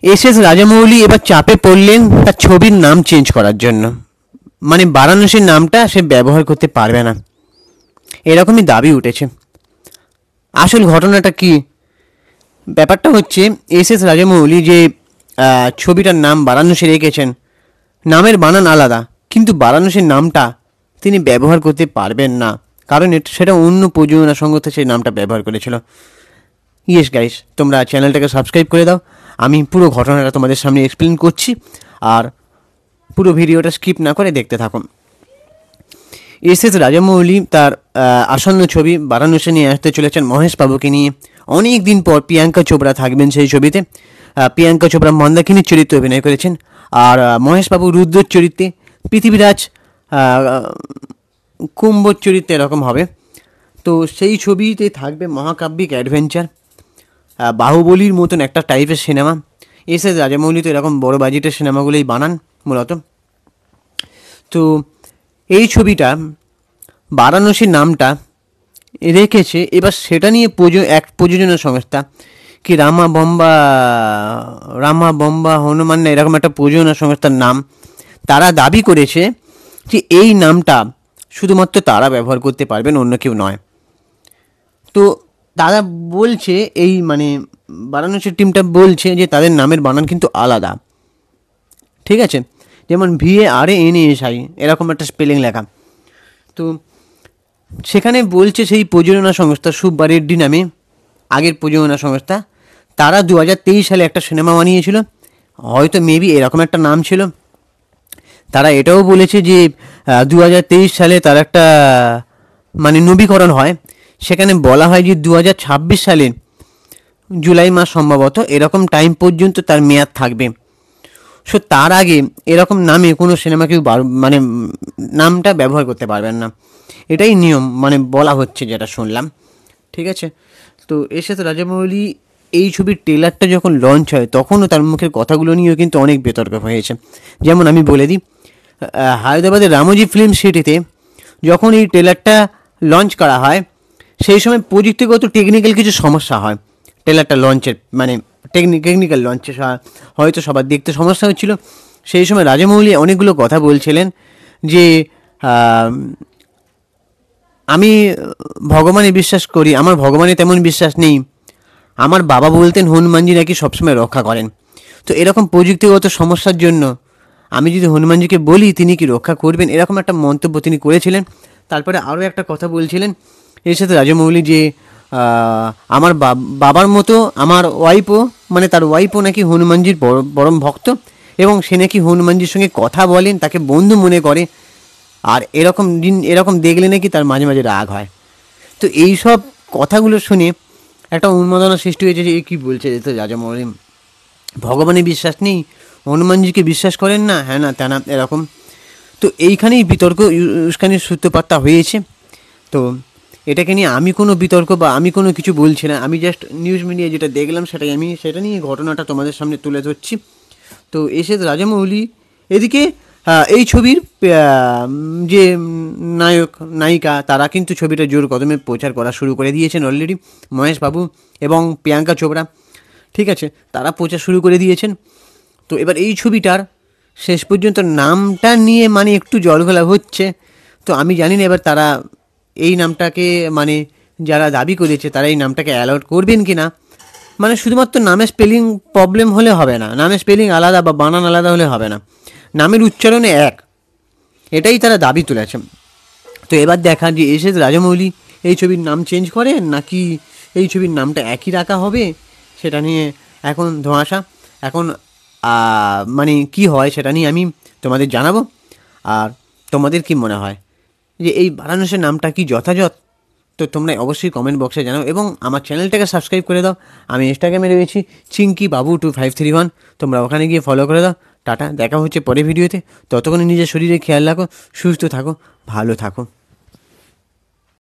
S Rajamouli এবার চাপে পড়লেন তার ছবির নাম চেঞ্জ করার জন্য, মানে বারাণসীর নামটা সে ব্যবহার করতে পারবে না, এরকমই দাবি উঠেছে। আসল ঘটনাটা কি? ব্যাপারটা হচ্ছে এস রাজামৌলি যে ছবিটার নাম বারাণসী রেখেছেন, নামের বানান আলাদা, কিন্তু বারাণসীর নামটা তিনি ব্যবহার করতে পারবেন না, কারণ সেটা অন্য প্রযোজনা সংস্থা সেই নামটা ব্যবহার করেছিল। ইয়েস গাইস, তোমরা চ্যানেলটাকে সাবস্ক্রাইব করে দাও, আমি পুরো ঘটনাটা তোমাদের সামনে এক্সপ্লেন করছি, আর পুরো ভিডিওটা স্কিপ না করে দেখতে থাকুন। এস রাজামৌলি তার আসন্ন ছবি বারাণসী নিয়ে আসতে চলেছেন মহেশ বাবুকে নিয়ে। অনেক দিন পর প্রিয়াঙ্কা চোপড়া থাকবেন সেই ছবিতে। প্রিয়াঙ্কা চোপড়া মন্দাকিনীর চরিত্রে অভিনয় করেছেন, আর মহেশ বাবু রুদ্রের চরিত্রে, পৃথিবীরাজ কুম্ভর চরিত্রে এরকম হবে। তো সেই ছবিতে থাকবে মহাকাব্যিক অ্যাডভেঞ্চার, বাহুবলীর মতন একটা টাইপের সিনেমা। এস রাজামৌলি তো এরকম বড় বাজেটের সিনেমাগুলোই বানান মূলত। তো এই ছবিটা বারাণসীর নামটা রেখেছে, এবার সেটা নিয়ে এক প্রযোজনা সংস্থা কি রামা বম্বা হনুমান না এরকম একটা প্রযোজনা সংস্থার নাম, তারা দাবি করেছে যে এই নামটা শুধুমাত্র তারা ব্যবহার করতে পারবেন, অন্য কেউ নয়। তো তারা বলছে, এই মানে বারাণসীর টিমটা বলছে যে তাদের নামের বানান কিন্তু আলাদা, ঠিক আছে? যেমন VARANSI এরকম একটা স্পেলিং লেখা। তো সেখানে বলছে সেই প্রযোজনা সংস্থা সুব্বা রেড্ডি নামে, আগের প্রযোজনা সংস্থা, তারা 2023 সালে একটা সিনেমা বানিয়েছিল, হয়তো মেবি এরকম একটা নাম ছিল। তারা এটাও বলেছে যে 2023 সালে তার একটা মানে নবীকরণ হয়, সেখানে বলা হয় যে 2026 সালে জুলাই মাস সম্ভবত এরকম টাইম পর্যন্ত তার মেয়াদ থাকবে। সো তার আগে এরকম নামে কোনো সিনেমা কেউ মানে নামটা ব্যবহার করতে পারবেন না, এটাই নিয়ম মানে বলা হচ্ছে যেটা শুনলাম, ঠিক আছে? তো এর সাথে রাজামৌলি এই ছবির ট্রেলারটা যখন লঞ্চ হয় তখনও তার মুখের কথাগুলো নিয়েও কিন্তু অনেক বিতর্ক হয়েছে। যেমন আমি বলে দিই, হায়দ্রাবাদের রামোজি ফিল্ম সিটিতে যখন এই ট্রেলারটা লঞ্চ করা হয় সেই সময় প্রযুক্তিগত টেকনিক্যাল কিছু সমস্যা হয়। ট্রেলারটা লঞ্চের মানে টেকনিক্যাল লঞ্চে হয়তো সবার দেখতে সমস্যা হচ্ছিল। সেই সময় রাজামৌলি অনেকগুলো কথা বলছিলেন যে আমি ভগবানে বিশ্বাস করি, আমার ভগবানে তেমন বিশ্বাস নেই, আমার বাবা বলতেন হনুমানজি নাকি সবসময় রক্ষা করেন। তো এরকম প্রযুক্তিগত সমস্যার জন্য আমি যদি হনুমানজিকে বলি তিনি কি রক্ষা করবেন, এরকম একটা মন্তব্য তিনি করেছিলেন। তারপরে আরও একটা কথা বলছিলেন এর সাথে রাজামৌলি যে আমার বাবার মতো আমার ওয়াইফও, মানে তার ওয়াইফও নাকি হনুমানজির পরম ভক্ত, এবং সে নাকি হনুমানজির সঙ্গে কথা বলেন, তাকে বন্ধু মনে করে, আর এরকম দেখলে নাকি তার মাঝে মাঝে রাগ হয়। তো এই সব কথাগুলো শুনে একটা উন্মাদনা সৃষ্টি হয়েছে যে এ কী বলছে, এ তো রাজামৌলি ভগবানে বিশ্বাস নেই, হনুমানজিকে বিশ্বাস করেন না, হ্যাঁ না তেনা এরকম। তো এইখানেই বিতর্ক উস্কানির সূত্রপাতটা হয়েছে। তো এটাকে নিয়ে আমি কোনো বিতর্ক বা আমি কোনো কিছু বলছি না, আমি জাস্ট নিউজ মিডিয়া যেটা দেখলাম সেটা নিয়ে ঘটনাটা তোমাদের সামনে তুলে ধরছি। তো এস রাজামৌলি এদিকে এই ছবির যে নায়ক নায়িকা তারা কিন্তু ছবিটা জোর কদমে প্রচার করা শুরু করে দিয়েছেন অলরেডি, মহেশ বাবু এবং প্রিয়াঙ্কা চোপড়া, ঠিক আছে? তারা প্রচার শুরু করে দিয়েছেন। তো এবার এই ছবিটার শেষ পর্যন্ত নামটা নিয়ে মানে একটু জলঘোলা হচ্ছে। তো আমি জানি না এবার তারা এই নামটাকে মানে যারা দাবি করেছে তারা এই নামটাকে অ্যালাউড করবেন কি না। মানে শুধুমাত্র নামের স্পেলিং প্রবলেম হলে হবে না, নামের স্পেলিং আলাদা বা বানান আলাদা হলে হবে না, নামের উচ্চারণে এক, এটাই তারা দাবি তুলেছে। তো এবার দেখা যে এস রাজামৌলি এই ছবির নাম চেঞ্জ করে নাকি এই ছবির নামটা একই রাখা হবে, সেটা নিয়ে এখন ধোঁয়াশা। এখন মানে কি হয় সেটা নিয়ে আমি তোমাদের জানাবো। আর তোমাদের কি মনে হয় যে এই বারাণসীর নামটা কি যথাযথ? তো তোমরা অবশ্যই কমেন্ট বক্সে জানাও এবং আমার চ্যানেলটাকে সাবস্ক্রাইব করে দাও। আমি ইনস্টাগ্রামে রয়েছি চিঙ্কি বাবু 2531, তোমরা ওখানে গিয়ে ফলো করে দাও। টাটা, দেখা হচ্ছে পরে ভিডিওতে। ততক্ষণ নিজের শরীরে খেয়াল রাখো, সুস্থ থাকো, ভালো থাকো।